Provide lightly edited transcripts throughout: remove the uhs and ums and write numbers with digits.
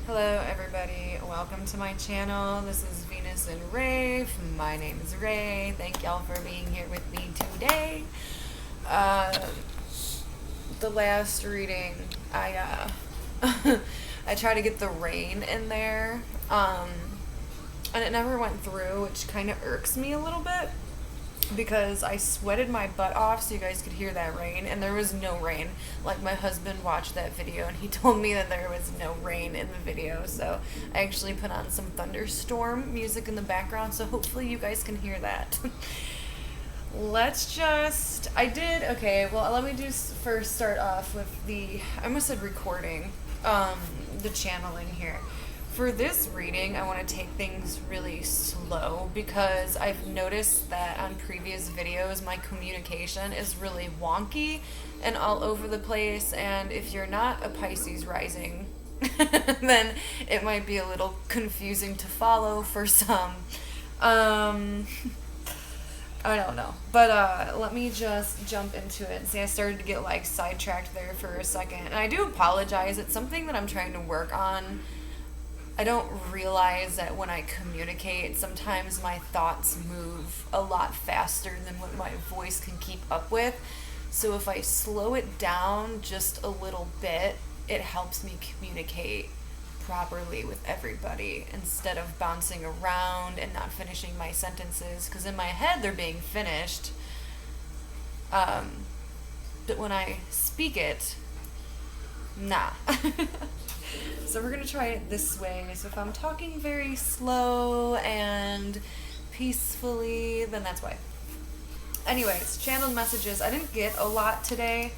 Hello everybody, welcome to my channel. This is Venus and Ray. My name is Ray. Thank y'all for being here with me today. The last reading, I I tried to get the rain in there, and it never went through, which kind of irks me a little bit because I sweated my butt off so you guys could hear that rain, and there was no rain. Like, my husband watched that video and he told me that there was no rain in the video, so I actually put on some thunderstorm music in the background, so hopefully you guys can hear that. Okay, well, let me just first start off with I almost said recording, the channeling here. For this reading, I want to take things really slow because I've noticed that on previous videos my communication is really wonky and all over the place, and if you're not a Pisces rising, then it might be a little confusing to follow for some. I don't know. But let me just jump into it. See, I started to get like sidetracked there for a second. And I do apologize. It's something that I'm trying to work on. I don't realize that when I communicate, sometimes my thoughts move a lot faster than what my voice can keep up with. So if I slow it down just a little bit, it helps me communicate properly with everybody instead of bouncing around and not finishing my sentences, because in my head they're being finished, but when I speak it, nah. So we're gonna try it this way. So if I'm talking very slow and peacefully, then that's why. Anyways, channeled messages. I didn't get a lot today,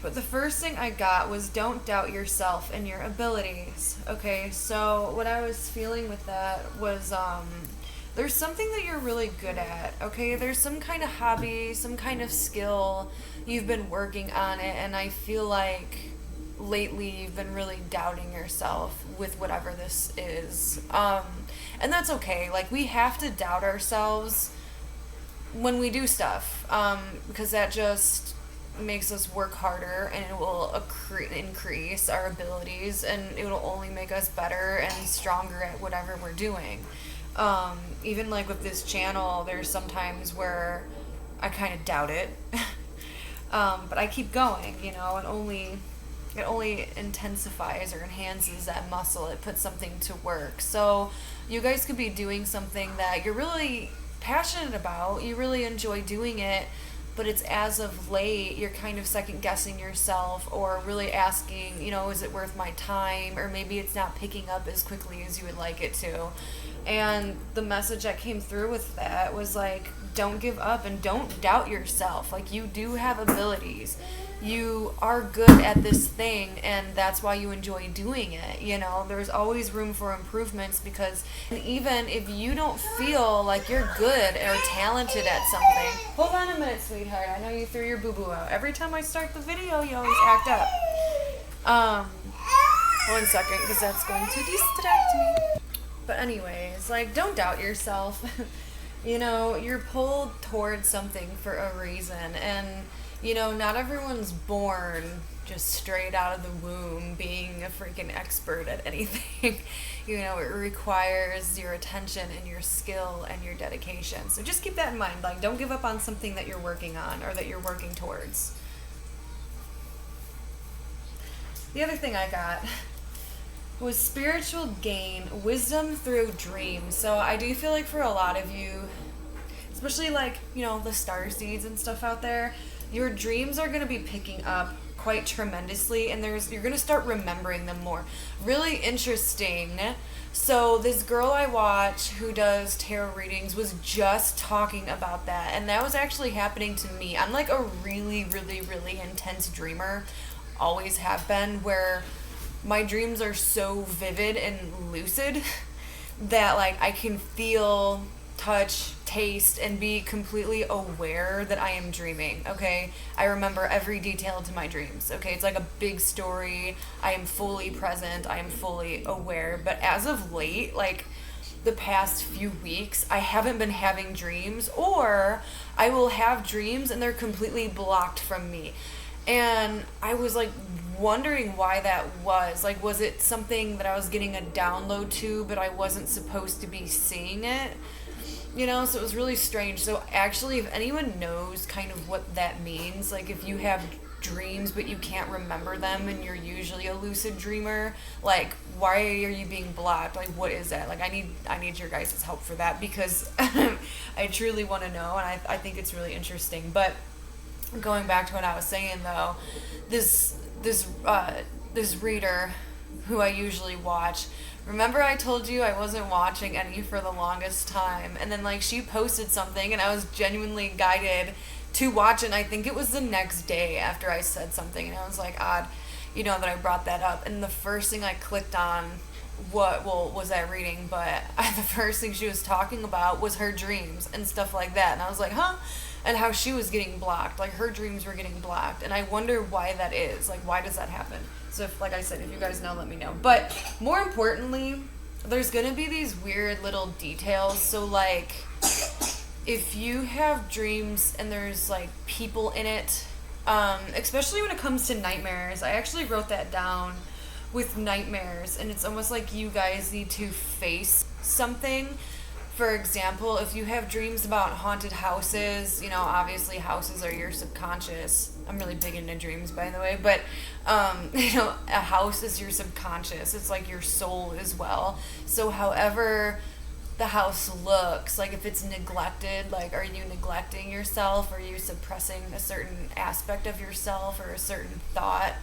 but the first thing I got was don't doubt yourself and your abilities. Okay, so what I was feeling with that was there's something that you're really good at, okay? There's some kind of hobby, some kind of skill. You've been working on it, and I feel like lately you've been really doubting yourself with whatever this is. And that's okay. Like, we have to doubt ourselves when we do stuff, because that just makes us work harder, and it will increase our abilities, and it will only make us better and stronger at whatever we're doing. Even like with this channel, there's sometimes where I kind of doubt it, but I keep going, and it only intensifies or enhances that muscle. It puts something to work. So you guys could be doing something that you're really passionate about, you really enjoy doing it, but it's as of late you're kind of second guessing yourself, or really asking, is it worth my time? Or maybe it's not picking up as quickly as you would like it to. And the message that came through with that was like, don't give up and don't doubt yourself. Like, you do have abilities. You are good at this thing, and that's why you enjoy doing it. There's always room for improvements, because even if you don't feel like you're good or talented at something, hold on a minute, sweetheart. I know you threw your boo-boo out. Every time I start the video, you always act up. 1 second, because that's going to distract me. But anyways, like, don't doubt yourself. You're pulled towards something for a reason, and not everyone's born just straight out of the womb being a freaking expert at anything. It requires your attention and your skill and your dedication. So just keep that in mind. Like, don't give up on something that you're working on or that you're working towards. The other thing I got was spiritual gain, wisdom through dreams. So I do feel like for a lot of you, especially like, the star seeds and stuff out there, your dreams are going to be picking up quite tremendously, and you're going to start remembering them more. Really interesting. So this girl I watch who does tarot readings was just talking about that, and that was actually happening to me. I'm like a really, really, really intense dreamer. Always have been, where my dreams are so vivid and lucid that like I can feel, touch, taste, and be completely aware that I am dreaming, okay? I remember every detail to my dreams, okay? It's like a big story. I am fully present. I am fully aware. But as of late, like the past few weeks, I haven't been having dreams, or I will have dreams and they're completely blocked from me. And I was like wondering why that was. Like, was it something that I was getting a download to, but I wasn't supposed to be seeing it? You know, so it was really strange. So actually, if anyone knows kind of what that means, like if you have dreams but you can't remember them and you're usually a lucid dreamer, like why are you being blocked? Like what is that? Like I need your guys' help for that, because I truly want to know, and I think it's really interesting. But going back to what I was saying though, this reader who I usually watch, remember I told you I wasn't watching any for the longest time, and then like she posted something and I was genuinely guided to watch it, and I think it was the next day after I said something, and I was like, odd, you know, that I brought that up. And the first thing I clicked on was that reading, but the first thing she was talking about was her dreams and stuff like that, and I was like, huh? And how she was getting blocked, like her dreams were getting blocked, and I wonder why that is. Like, why does that happen? So if, like I said, if you guys know, let me know. But more importantly, there's gonna be these weird little details. So like, if you have dreams and there's like people in it, especially when it comes to nightmares, I actually wrote that down with nightmares, and it's almost like you guys need to face something. For example, if you have dreams about haunted houses, you know, obviously houses are your subconscious. I'm really big into dreams, by the way, but, you know, a house is your subconscious. It's like your soul as well. So however the house looks, like if it's neglected, like are you neglecting yourself? Are you suppressing a certain aspect of yourself or a certain thought?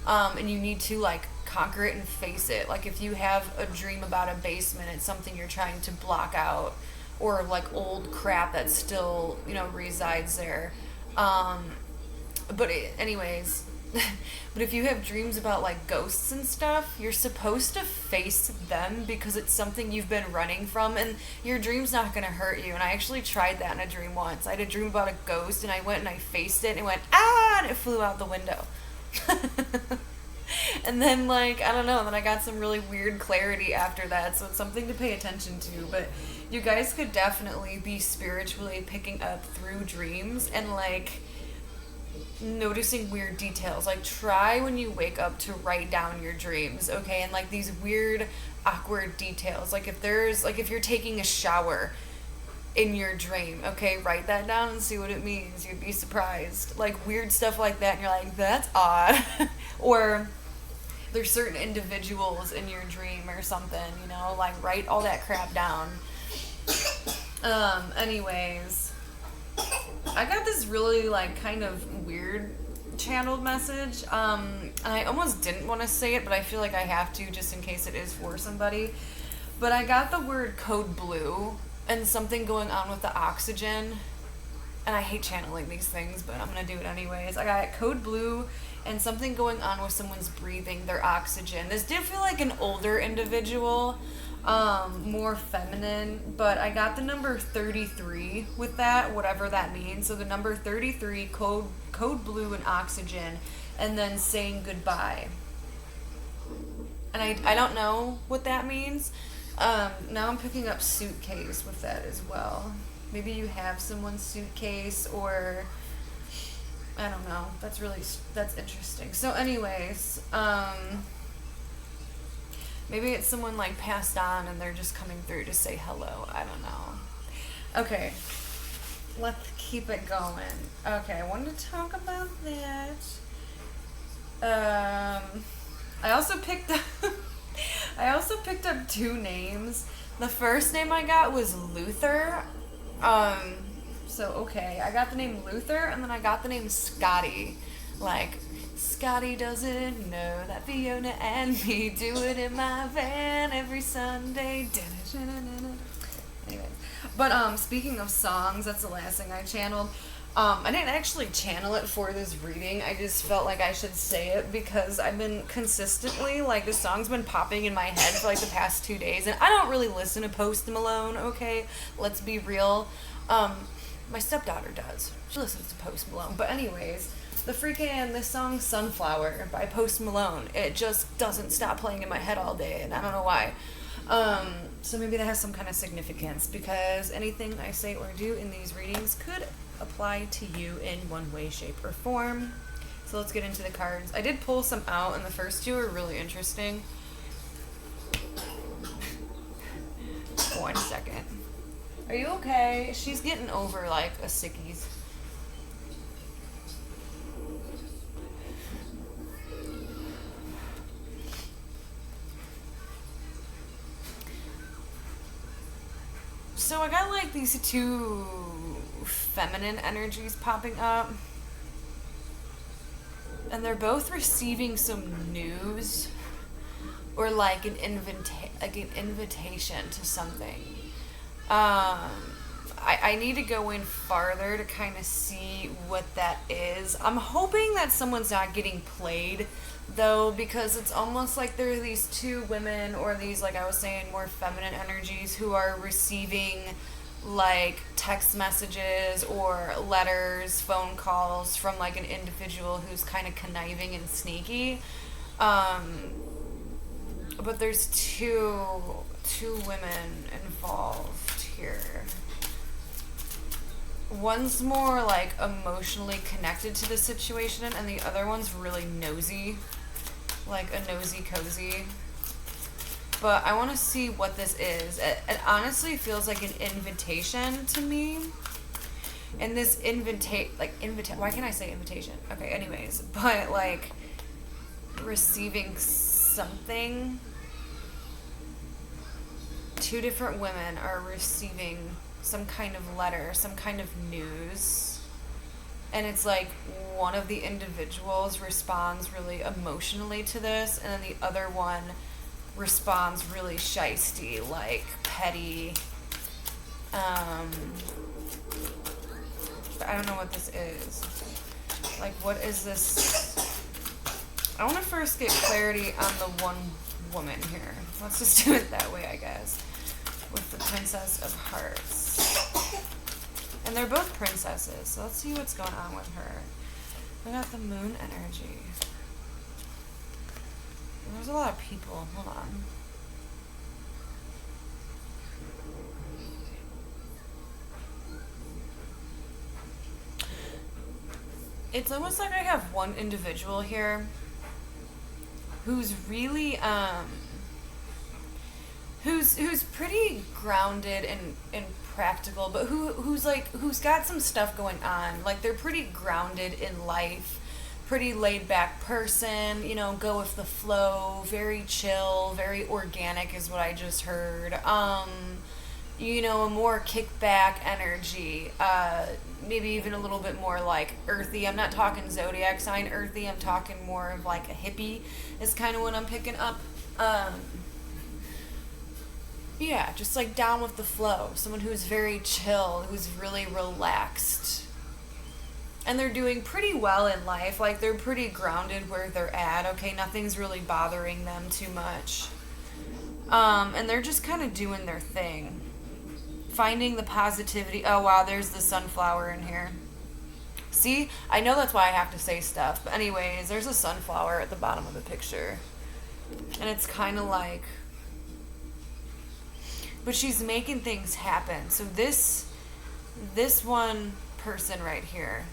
And you need to like conquer it and face it. Like if you have a dream about a basement, it's something you're trying to block out, or like old crap that still, you know, resides there. Anyways, but if you have dreams about like ghosts and stuff, you're supposed to face them because it's something you've been running from, and your dream's not going to hurt you. And I actually tried that in a dream once. I had a dream about a ghost, and I went and I faced it, and it went, ah, and it flew out the window. And then, like, I don't know, then I got some really weird clarity after that, so it's something to pay attention to. But you guys could definitely be spiritually picking up through dreams and, like, noticing weird details. Like, try when you wake up to write down your dreams, okay? And, like, these weird, awkward details. Like, if you're taking a shower in your dream, okay, write that down and see what it means. You'd be surprised. Like, weird stuff like that, and you're like, that's odd. Or there's certain individuals in your dream or something, you know, like, write all that crap down. Anyways, I got this really, like, kind of weird channeled message, and I almost didn't want to say it, but I feel like I have to just in case it is for somebody. But I got the word code blue and something going on with the oxygen, and I hate channeling these things, but I'm gonna do it anyways. I got code blue and something going on with someone's breathing, their oxygen. This did feel like an older individual, more feminine, but I got the number 33 with that, whatever that means. So the number 33, code blue and oxygen, and then saying goodbye. And I don't know what that means. Now I'm picking up suitcase with that as well. Maybe you have someone's suitcase, or I don't know. That's interesting. So anyways, maybe it's someone like passed on and they're just coming through to say hello. I don't know. Okay, let's keep it going. Okay, I wanted to talk about that. I also picked up two names. The first name I got was Luther. So, okay, I got the name Luther, and then I got the name Scotty. Like, Scotty doesn't know that Fiona and me do it in my van every Sunday. Anyways. But, speaking of songs, that's the last thing I channeled. I didn't actually channel it for this reading. I just felt like I should say it because I've been consistently, like, the song's been popping in my head for, like, the past 2 days. And I don't really listen to Post Malone, okay? Let's be real. My stepdaughter does. She listens to Post Malone. But anyways, this song Sunflower by Post Malone, it just doesn't stop playing in my head all day, and I don't know why. So maybe that has some kind of significance, because anything I say or do in these readings could apply to you in one way, shape, or form. So let's get into the cards. I did pull some out, and the first two are really interesting. 1 second. Are you okay? She's getting over like a sickies. So I got like these two feminine energies popping up. And they're both receiving some news or like an invitation to something. I need to go in farther to kind of see what that is. I'm hoping that someone's not getting played, though, because it's almost like there are these two women, or these, like I was saying, more feminine energies who are receiving like text messages or letters, phone calls from like an individual who's kind of conniving and sneaky. But there's two women involved here. One's more like emotionally connected to the situation, and the other one's really nosy, like a nosy cozy. But I want to see what this is. It honestly feels like an invitation to me. And this why can't I say invitation? Okay, anyways, but like receiving something. Two different women are receiving some kind of letter, some kind of news. And it's like one of the individuals responds really emotionally to this, and then the other one responds really shisty, like petty. But I don't know what this is. Like, what is this? I want to first get clarity on the one woman here. Let's just do it that way, I guess. With the Princess of Hearts. And they're both princesses, so let's see what's going on with her. We got the Moon energy. There's a lot of people. Hold on. It's almost like I have one individual here who's really who's pretty grounded and practical, but who's got some stuff going on. Like, they're pretty grounded in life, pretty laid back person, go with the flow, very chill, very organic is what I just heard. A more kickback energy, maybe even a little bit more like earthy. I'm not talking zodiac sign earthy, I'm talking more of like a hippie is kind of what I'm picking up. Yeah, just like down with the flow. Someone who's very chill, who's really relaxed. And they're doing pretty well in life. Like, they're pretty grounded where they're at. Okay, nothing's really bothering them too much. And they're just kind of doing their thing. Finding the positivity. Oh, wow, there's the sunflower in here. See? I know that's why I have to say stuff. But anyways, there's a sunflower at the bottom of the picture. And it's kind of like... But she's making things happen. So this one person right here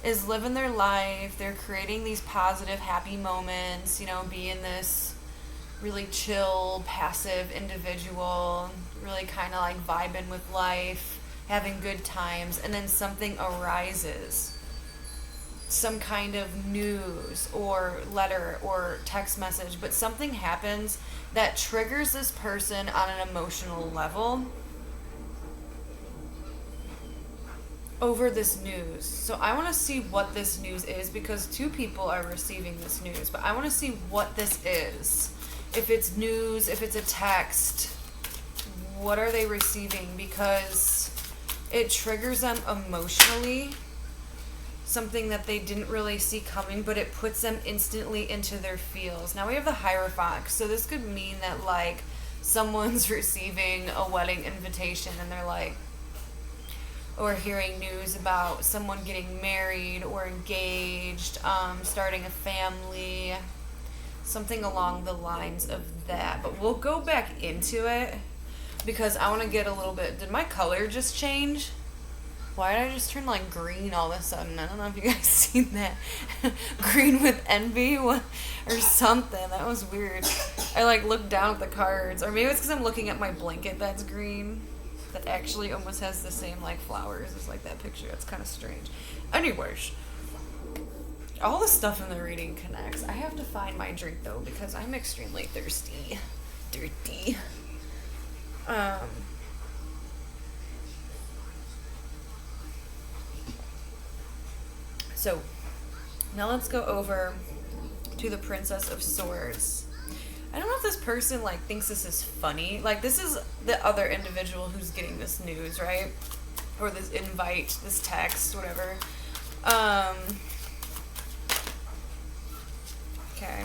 is living their life. They're creating these positive, happy moments, being this really chill, passive individual, really kind of like vibing with life, having good times, and then something arises. Some kind of news or letter or text message, but something happens that triggers this person on an emotional level over this news. So I want to see what this news is, because two people are receiving this news, but I want to see what this is. If it's news, if it's a text, what are they receiving? Because it triggers them emotionally, something that they didn't really see coming, but it puts them instantly into their feels. Now we have the Hierophant, so this could mean that like someone's receiving a wedding invitation and they're like, or hearing news about someone getting married or engaged, starting a family, something along the lines of that. But we'll go back into it because I want to get a little bit... Did my color just change? Why did I just turn like green all of a sudden? I don't know if you guys seen that. Green with envy or something. That was weird. I like looked down at the cards. Or maybe it's because I'm looking at my blanket that's green. That actually almost has the same like flowers as like that picture. It's kind of strange. Anyways. All the stuff in the reading connects. I have to find my drink though because I'm extremely thirsty. Dirty. So, now let's go over to the Princess of Swords. I don't know if this person, like, thinks this is funny. Like, this is the other individual who's getting this news, right? Or this invite, this text, whatever. Okay.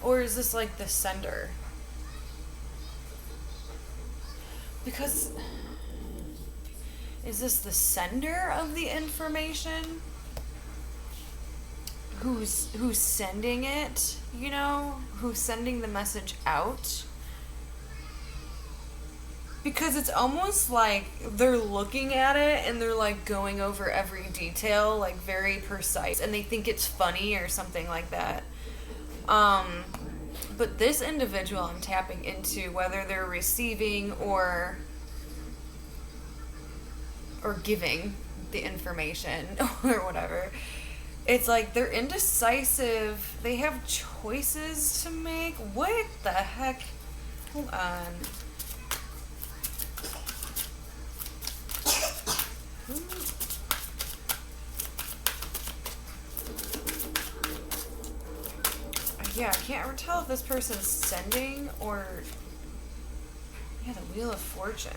Or is this like the sender? Because is this the sender of the information? Who's sending it, you know? Who's sending the message out? Because it's almost like they're looking at it and they're like going over every detail, like very precise, and they think it's funny or something like that. But this individual I'm tapping into, whether they're receiving or giving the information or whatever, it's like they're indecisive. They have choices to make. What the heck? Hold on. Yeah, I can't ever tell if this person's sending or... Yeah, the Wheel of Fortune.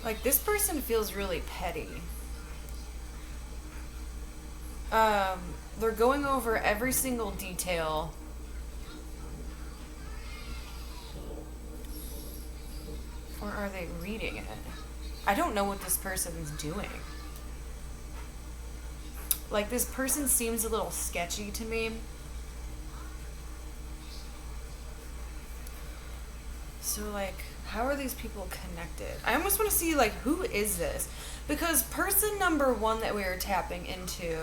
Like, this person feels really petty. They're going over every single detail. Or are they reading it? I don't know what this person's doing. Like, this person seems a little sketchy to me. So, like, how are these people connected? I almost want to see, like, who is this? Because person number one that we are tapping into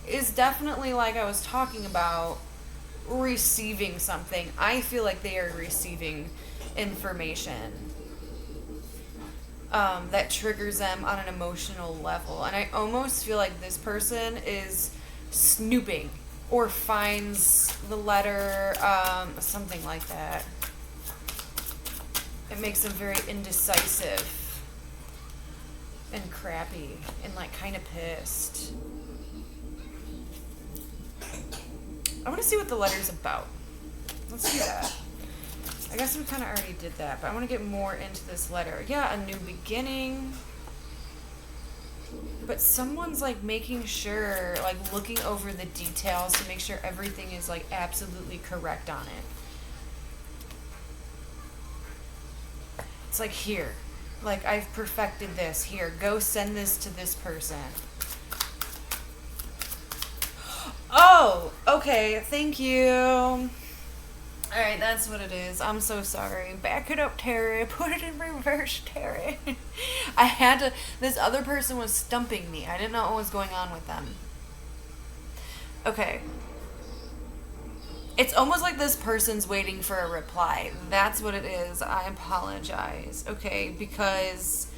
is definitely, like I was talking about, receiving something. I feel like they are receiving information that triggers them on an emotional level. And I almost feel like this person is snooping or finds the letter, something like that. It makes them very indecisive and crappy and like kind of pissed. I want to see what the letter's about. Let's do that. I guess we kind of already did that, but I want to get more into this letter. Yeah, a new beginning. But someone's like making sure, like looking over the details to make sure everything is like absolutely correct on it. It's like, here, like I've perfected this. Here, go send this to this person. Oh, okay, thank you. Alright, that's what it is. I'm so sorry. Back it up, Terry. Put it in reverse, Terry. I had to... This other person was stumping me. I didn't know what was going on with them. Okay. It's almost like this person's waiting for a reply. That's what it is. I apologize. Okay, because...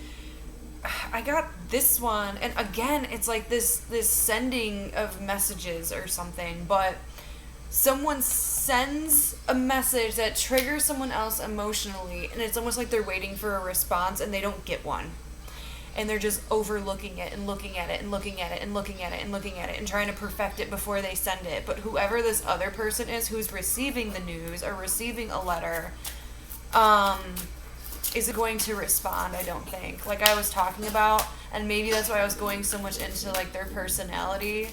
I got this one, and again, it's like this sending of messages or something, but... Someone sends a message that triggers someone else emotionally, and it's almost like they're waiting for a response and they don't get one. And they're just overlooking it and looking at it and looking at it and looking at it and looking at it and trying to perfect it before they send it. But whoever this other person is who's receiving the news or receiving a letter, isn't going to respond, I don't think. Like I was talking about, and maybe that's why I was going so much into like their personality.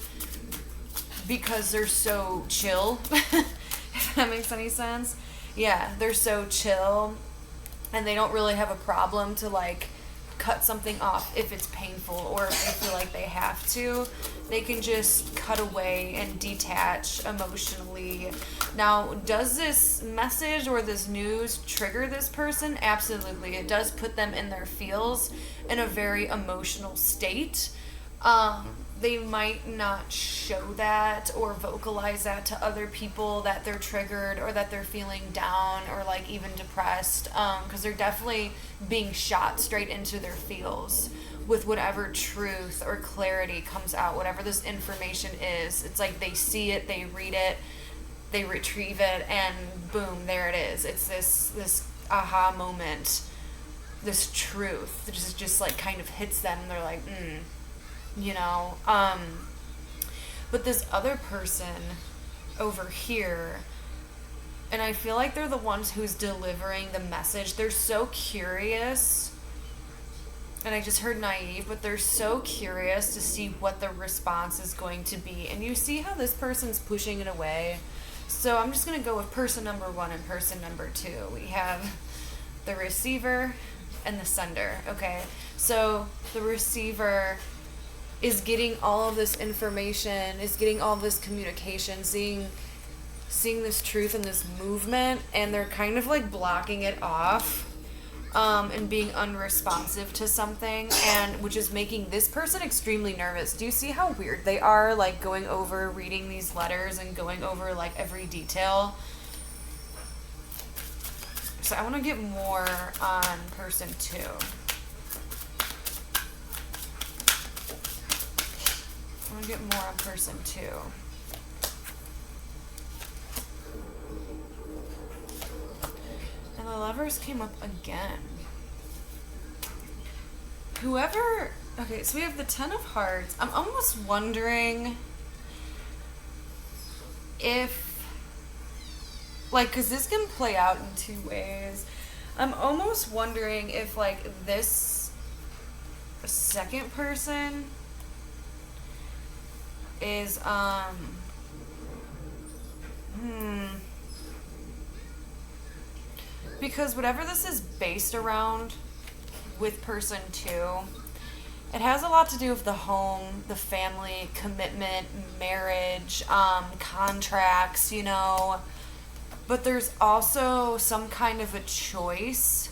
Because they're so chill, if that makes any sense. Yeah, they're so chill and they don't really have a problem to like cut something off if it's painful or if they feel like they have to. They can just cut away and detach emotionally. Now, does this message or this news trigger this person? Absolutely. It does put them in their feels in a very emotional state. They might not show that or vocalize that to other people that they're triggered or that they're feeling down or like even depressed, because they're definitely being shot straight into their feels with whatever truth or clarity comes out, whatever this information is. It's like they see it, they read it, they retrieve it, and boom, there it is. It's this aha moment, this truth that just like kind of hits them and they're like, you know. But this other person over here, and I feel like they're the ones who's delivering the message. They're so curious, and I just heard naive, but they're so curious to see what the response is going to be. And you see how this person's pushing it away. So I'm just going to go with person number 1 and person number 2. We have the receiver and the sender, okay? So the receiver is getting all of this information, is getting all of this communication, seeing this truth and this movement, and they're kind of like blocking it off, and being unresponsive to something, and which is making this person extremely nervous. Do you see how weird they are, like going over reading these letters and going over like every detail? So I want to get more on person 2. I want to get more on person 2. And the Lovers came up again. Whoever... Okay, so we have the 10 of Hearts. I'm almost wondering if... Like, because this can play out in 2 ways. I'm almost wondering if, like, this second person is, because whatever this is based around with person 2, it has a lot to do with the home, the family, commitment, marriage, contracts, you know. But there's also some kind of a choice.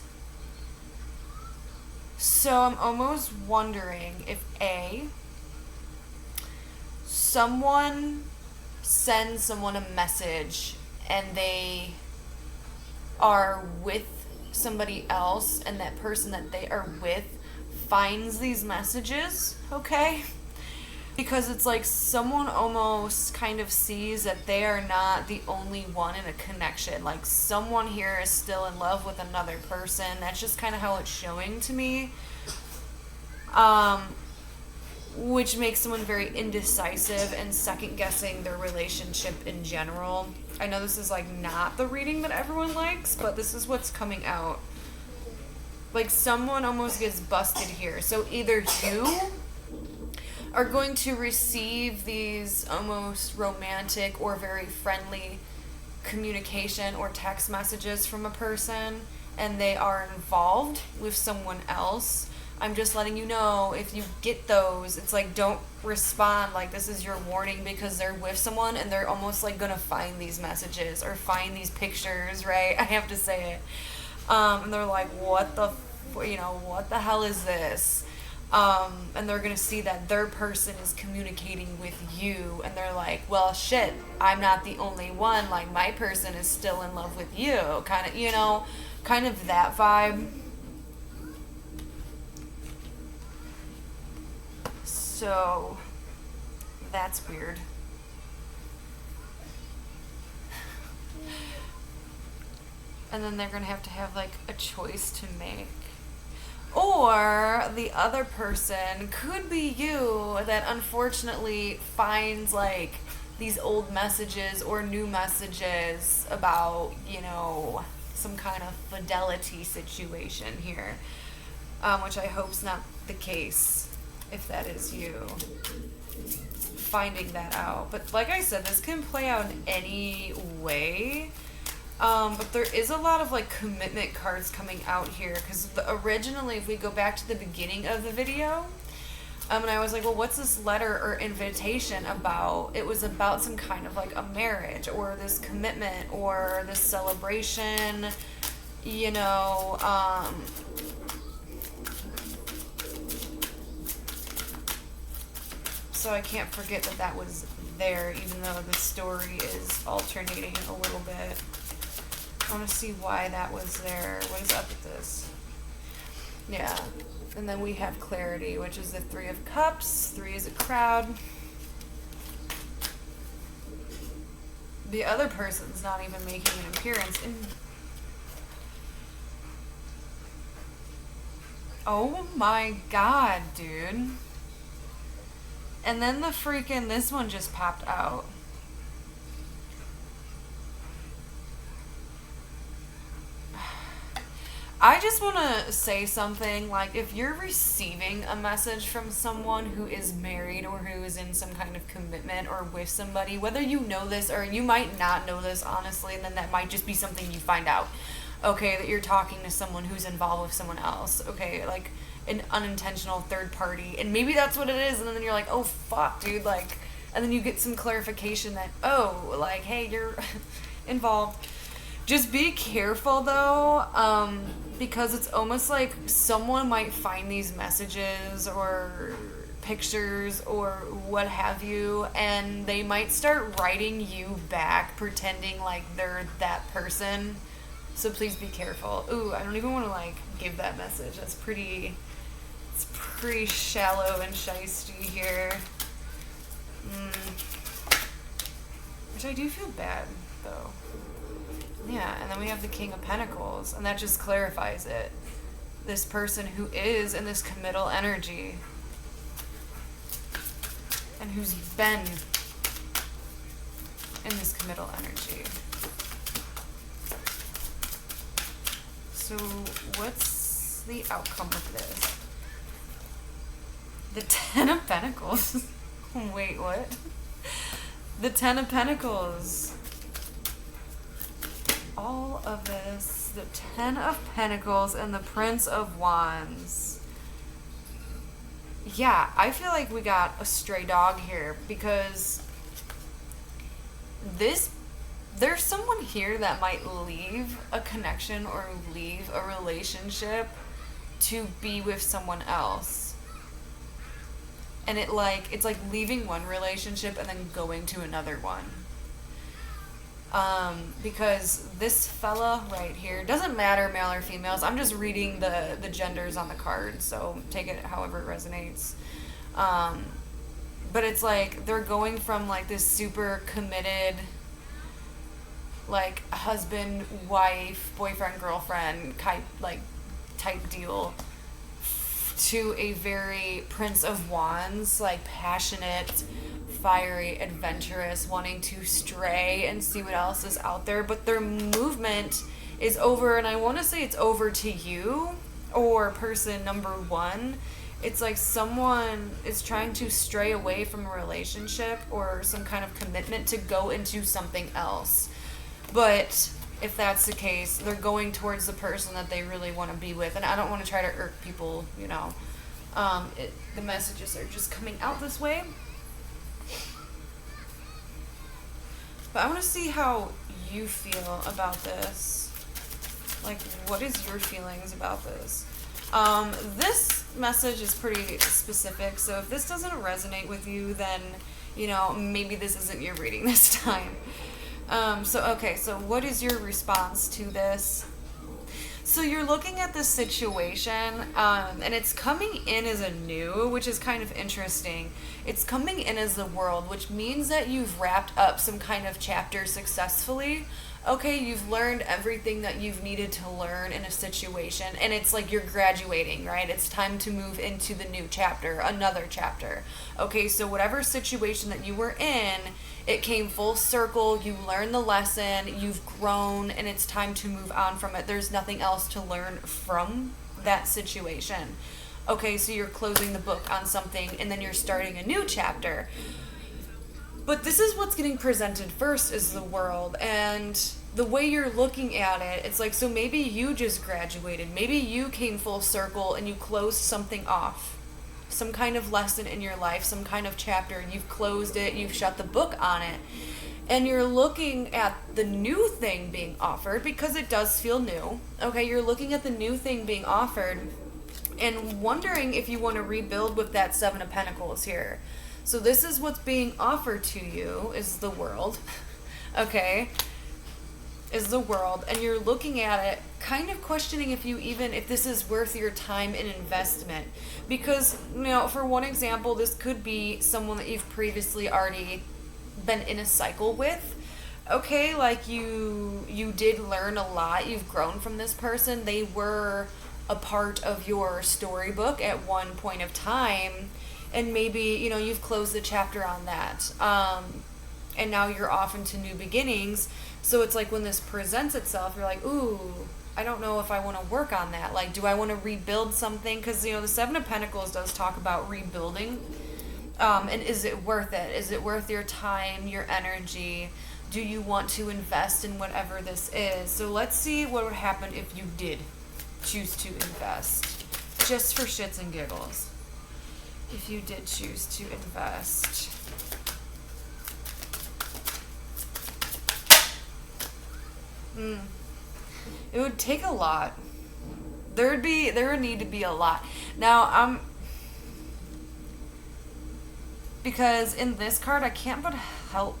So I'm almost wondering if someone sends someone a message and they are with somebody else, and that person that they are with finds these messages, okay? Because it's like someone almost kind of sees that they are not the only one in a connection. Like someone here is still in love with another person. That's just kind of how it's showing to me. Which makes someone very indecisive and second guessing their relationship in general. I know this is like not the reading that everyone likes, but this is what's coming out. Like someone almost gets busted here. So either you are going to receive these almost romantic or very friendly communication or text messages from a person, and they are involved with someone else. I'm just letting you know, if you get those, it's like, don't respond like this is your warning, because they're with someone and they're almost like gonna find these messages or find these pictures, right? I have to say it. And they're like, what the hell is this? And they're gonna see that their person is communicating with you, and they're like, well, shit, I'm not the only one. Like, my person is still in love with you. Kind of, you know, kind of that vibe. So, that's weird. And then they're gonna have to have, like, a choice to make. Or the other person could be you that unfortunately finds, like, these old messages or new messages about, you know, some kind of fidelity situation here. Which I hope's not the case. If that is you finding that out. But like I said, this can play out in any way. But there is a lot of like commitment cards coming out here because originally, if we go back to the beginning of the video, and I was like, well, what's this letter or invitation about? It was about some kind of like a marriage or this commitment or this celebration, you know. So I can't forget that that was there, even though the story is alternating a little bit. I want to see why that was there. What is up with this? Yeah. And then we have clarity, which is the Three of Cups. 3 is a crowd. The other person's not even making an appearance. Oh my god, dude. And then the freaking, this one just popped out. I just want to say something, like, if you're receiving a message from someone who is married or who is in some kind of commitment or with somebody, whether you know this or you might not know this, honestly, and then that might just be something you find out, okay, that you're talking to someone who's involved with someone else, okay, like an unintentional third party, and maybe that's what it is, and then you're like, oh, fuck, dude, like, and then you get some clarification that, oh, like, hey, you're involved. Just be careful, though, because it's almost like someone might find these messages or pictures or what have you, and they might start writing you back, pretending like they're that person. So please be careful. Ooh, I don't even want to, like, give that message. That's pretty, it's pretty shallow and shysty here. Which I do feel bad, though. Yeah, and then we have the King of Pentacles, and that just clarifies it. This person who is in this committal energy, and who's been in this committal energy. So, what's the outcome of this? The Ten of Pentacles. Wait, what? The Ten of Pentacles. All of this, the Ten of Pentacles and the Prince of Wands. Yeah, I feel like we got a stray dog here because there's someone here that might leave a connection or leave a relationship to be with someone else. And it's like leaving one relationship and then going to another one. Because this fella right here, doesn't matter male or females, I'm just reading the genders on the card, so take it however it resonates. But it's like they're going from like this super committed, like husband, wife, boyfriend, girlfriend type deal to a very Prince of Wands, like passionate, fiery, adventurous, wanting to stray and see what else is out there, but their movement is over, and I want to say it's over to you or person number one. It's like someone is trying to stray away from a relationship or some kind of commitment to go into something else. But if that's the case, they're going towards the person that they really want to be with, and I don't want to try to irk people, you know. The messages are just coming out this way. But I want to see how you feel about this. Like, what is your feelings about this? This message is pretty specific, so if this doesn't resonate with you, then, you know, maybe this isn't your reading this time. So what is your response to this? So you're looking at this situation, and it's coming in as a new, which is kind of interesting. It's coming in as the World, which means that you've wrapped up some kind of chapter successfully. Okay, you've learned everything that you've needed to learn in a situation, and it's like you're graduating, right? It's time to move into the new chapter, another chapter. Okay, so whatever situation that you were in, it came full circle, you learned the lesson, you've grown, and it's time to move on from it. There's nothing else to learn from that situation. Okay, so you're closing the book on something, and then you're starting a new chapter. But this is what's getting presented first is the World, and the way you're looking at it, it's like, so maybe you just graduated. Maybe you came full circle and you closed something off. Some kind of lesson in your life, some kind of chapter. You've closed it, you've shut the book on it. And you're looking at the new thing being offered because it does feel new. Okay, you're looking at the new thing being offered and wondering if you want to rebuild with that Seven of Pentacles here. So this is what's being offered to you, is the world. Okay? Is the world. And you're looking at it, kind of questioning if this is worth your time and investment. Because, for one example, this could be someone that you've previously already been in a cycle with. Okay, like you did learn a lot. You've grown from this person. They were a part of your storybook at one point of time, and maybe you've closed the chapter on that, and now you're off into new beginnings. So it's like when this presents itself, you're like, ooh, I don't know if I want to work on that. Like, do I want to rebuild something? Because the Seven of Pentacles does talk about rebuilding, and is it worth it? Is it worth your time, your energy? Do you want to invest in whatever this is? So let's see what would happen if you did choose to invest, just for shits and giggles. If you did choose to invest. It would take a lot. There would need to be a lot. Now, because in this card I can't help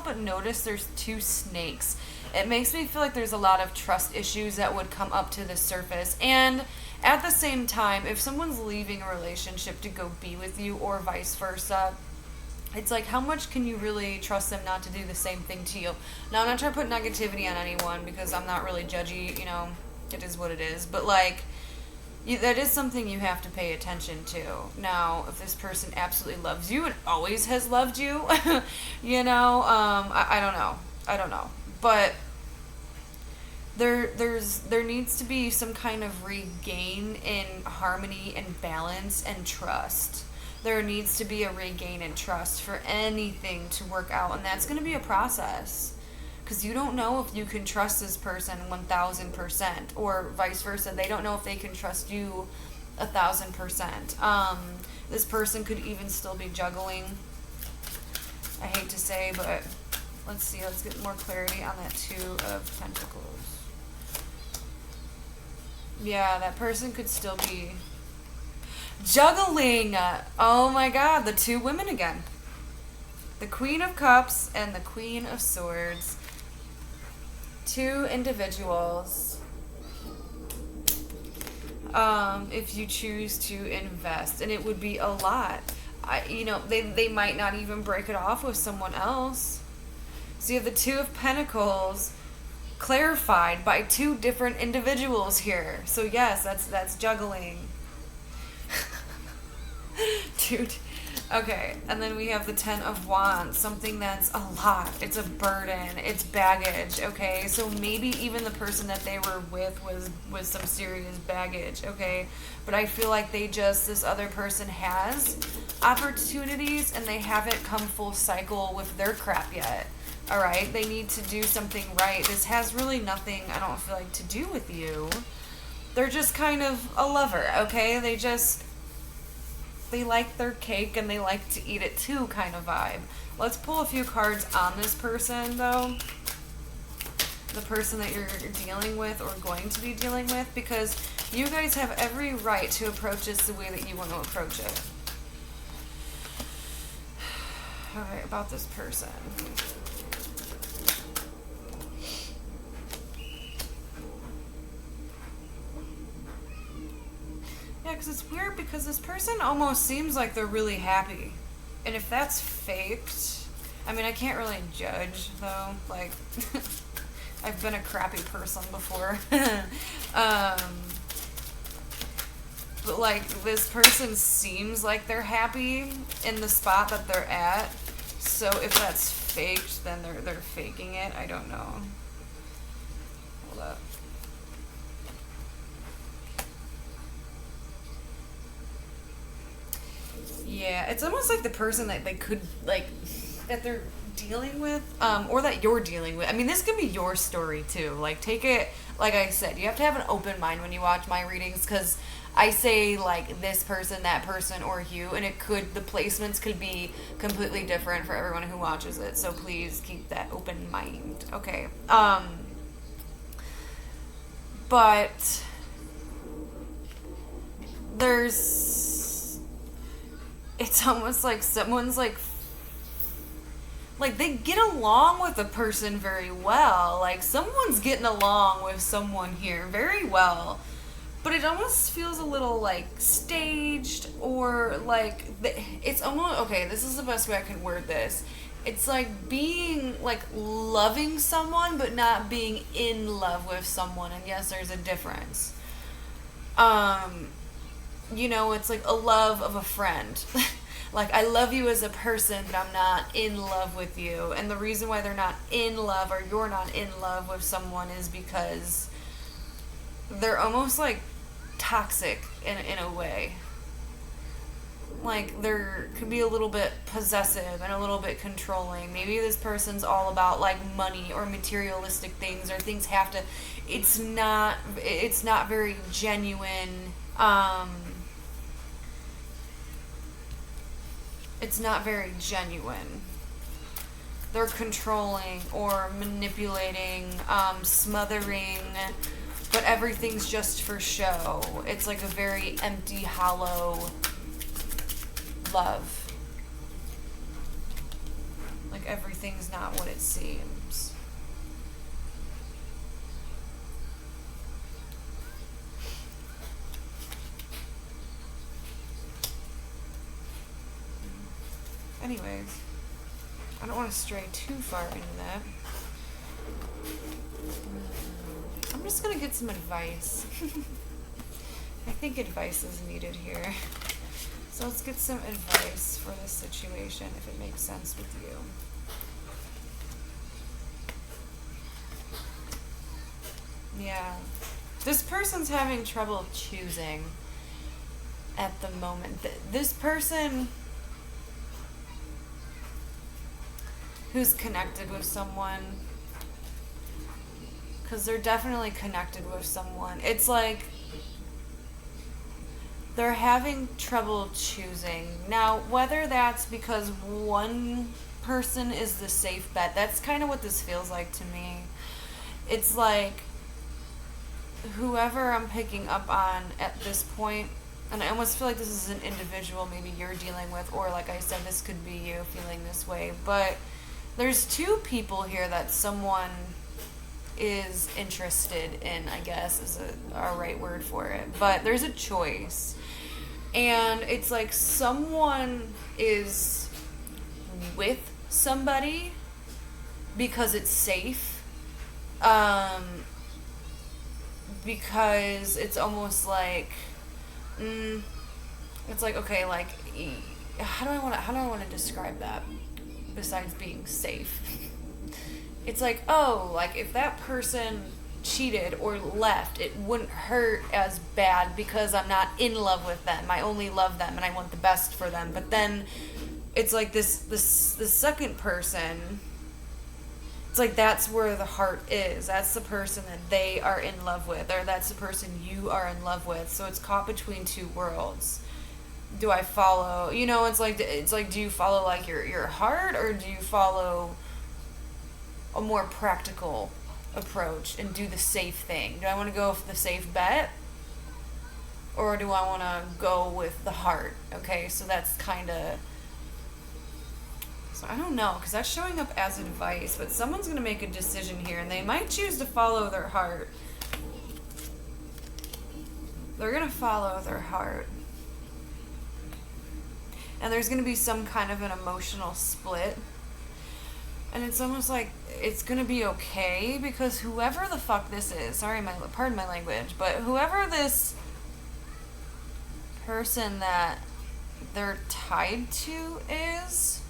but notice there's two snakes. It makes me feel like there's a lot of trust issues that would come up to the surface. And at the same time, if someone's leaving a relationship to go be with you or vice versa, it's like, how much can you really trust them not to do the same thing to you? Now, I'm not trying to put negativity on anyone because I'm not really judgy, it is what it is. But, like, that is something you have to pay attention to. Now, if this person absolutely loves you and always has loved you, I don't know. I don't know. But there needs to be some kind of regain in harmony and balance and trust. There needs to be a regain in trust for anything to work out, and that's going to be a process. Because you don't know if you can trust this person 1,000%, or vice versa. They don't know if they can trust you 1,000%. This person could even still be juggling. I hate to say, but let's see. Let's get more clarity on that Two of Pentacles. Yeah, that person could still be juggling. Oh my God, the two women again. The Queen of Cups and the Queen of Swords. Two individuals. If you choose to invest, and it would be a lot. They might not even break it off with someone else. So you have the Two of Pentacles clarified by two different individuals here. So yes, that's juggling. Dude. Okay, and then we have the Ten of Wands, something that's a lot. It's a burden. It's baggage, okay? So maybe even the person that they were with was some serious baggage, okay? But I feel like this other person has opportunities and they haven't come full cycle with their crap yet, all right? They need to do something right. This has really nothing, I don't feel like, to do with you. They're just kind of a lover, okay? They like their cake and they like to eat it too kind of vibe. Let's pull a few cards on this person, though. The person that you're dealing with or going to be dealing with, because you guys have every right to approach this the way that you want to approach it. Alright, about this person. Yeah, because it's weird, because this person almost seems like they're really happy. And if that's faked, I mean, I can't really judge, though. Like, I've been a crappy person before. But, like, this person seems like they're happy in the spot that they're at. So if that's faked, then they're faking it. I don't know. Hold up. Yeah, it's almost like the person that they could, like, that they're dealing with, or that you're dealing with. I mean, this could be your story too. Like, take it, like I said, you have to have an open mind when you watch my readings, because I say, like, this person, that person, or you, and the placements could be completely different for everyone who watches it, so please keep that open mind, okay? But it's almost like someone's like they get along with a person very well. Like, someone's getting along with someone here very well. But it almost feels a little, like, staged, or, like, it's almost, okay, this is the best way I can word this. It's like being, like, loving someone, but not being in love with someone. And yes, there's a difference. It's like a love of a friend. Like, I love you as a person, but I'm not in love with you. And the reason why they're not in love, or you're not in love with someone, is because they're almost, like, toxic in a way. Like, there could be a little bit possessive and a little bit controlling. Maybe this person's all about, like, money or materialistic things, or things have to... It's not very genuine. It's not very genuine. They're controlling or manipulating, smothering, but everything's just for show. It's like a very empty, hollow love. Like, everything's not what it seems. Anyways, I don't want to stray too far into that. I'm just going to get some advice. I think advice is needed here. So let's get some advice for this situation, if it makes sense with you. Yeah. This person's having trouble choosing at the moment. This person who's connected with someone, because they're definitely connected with someone. It's like they're having trouble choosing. Now, whether that's because one person is the safe bet, that's kind of what this feels like to me. It's like whoever I'm picking up on at this point, and I almost feel like this is an individual maybe you're dealing with, or like I said, this could be you feeling this way, but there's two people here that someone is interested in, I guess is a right word for it. But there's a choice. And it's like someone is with somebody because it's safe. Because it's almost like, it's like, okay, like, how do I want to describe that besides being safe? It's like, oh, like, if that person cheated or left, it wouldn't hurt as bad because I'm not in love with them. I only love them and I want the best for them. But then it's like this second person, it's like that's where the heart is. That's the person that they are in love with, or that's the person you are in love with. So it's caught between two worlds. Do I follow, it's like, do you follow, like, your heart, or do you follow a more practical approach and do the safe thing? Do I want to go with the safe bet, or do I want to go with the heart? Okay, so that's kind of, so I don't know, because that's showing up as advice, but someone's going to make a decision here, and they might choose to follow their heart. They're going to follow their heart. And there's going to be some kind of an emotional split. And it's almost like it's going to be okay, because whoever the fuck this is, pardon my language, but whoever this person that they're tied to is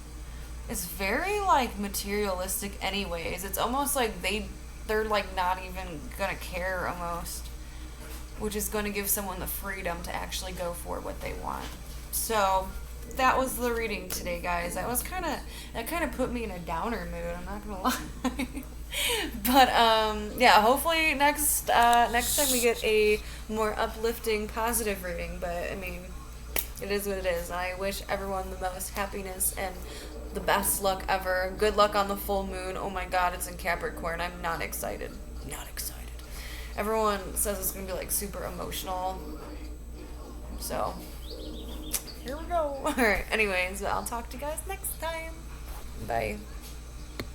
very, like, materialistic anyways. It's almost like they're like not even going to care almost, which is going to give someone the freedom to actually go for what they want. So that was the reading today, guys. That kind of put me in a downer mood. I'm not gonna lie. But yeah, hopefully next time we get a more uplifting, positive reading. But I mean, it is what it is, and I wish everyone the most happiness and the best luck ever. Good luck on the full moon. Oh my God, it's in Capricorn. I'm not excited. Not excited. Everyone says it's gonna be like super emotional. So here we go. Alright, anyways, I'll talk to you guys next time. Bye.